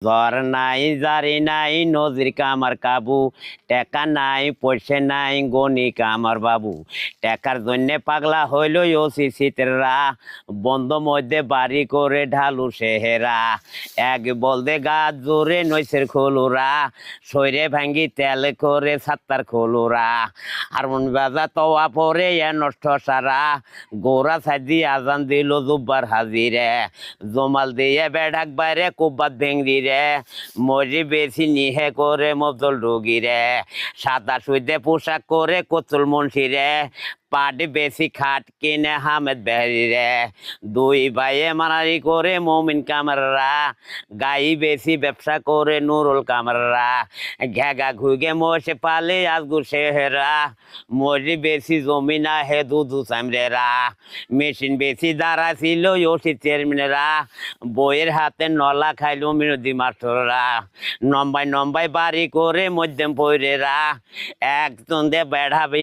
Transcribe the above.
জ্বর নাই জারি নাই নজির কামার কাবু টেকা নাই পয়সা নাই গণিক আমার বাবু টেকার জন্য পাগলা হইল ওসি সিতরা বন্ধ মধ্যে বাড়ি করে ঢালু সেহেরা এক বলদে গাছ জোরে নৈসের খোলুরা শরীরে ভাঙ্গি তেল করে সাত্তার খোলুরা আর মন বাজা তওয়া পরে এ নষ্ট সারা গোড়া সাজি আজান দিল জুব্বার হাজিরে জমাল দিয়ে বেড়াক বাইরে কুব্বাত ভেঙ্গি রে মরি বেশি নিহে করে মজল রুগী রে সাদা সুইদে পোশাক করে কচুল মুন্সি রে পাটি বেশি খাট কিনে হামেদ বেহারি রে দুই ভাইয়ে মারারি করে মমিন কামররা গাই বেশি ব্যবসা করে নুরুল কামররা ঘেগা ঘুগে মোষে পালে আজগু শেহরা মরি বেশি জমিনা হে দুধু সামরেরা মেশিন বেশি দ্বারা ছিল ওসি চেয়ারম্যানেরা বইয়ের হাতে নলা খাইলো মিনতি মাস্টররা নম্বাই নম্বাই বাড়ি করে মধ্যম পৈরেরা একজন দে বেড়াবে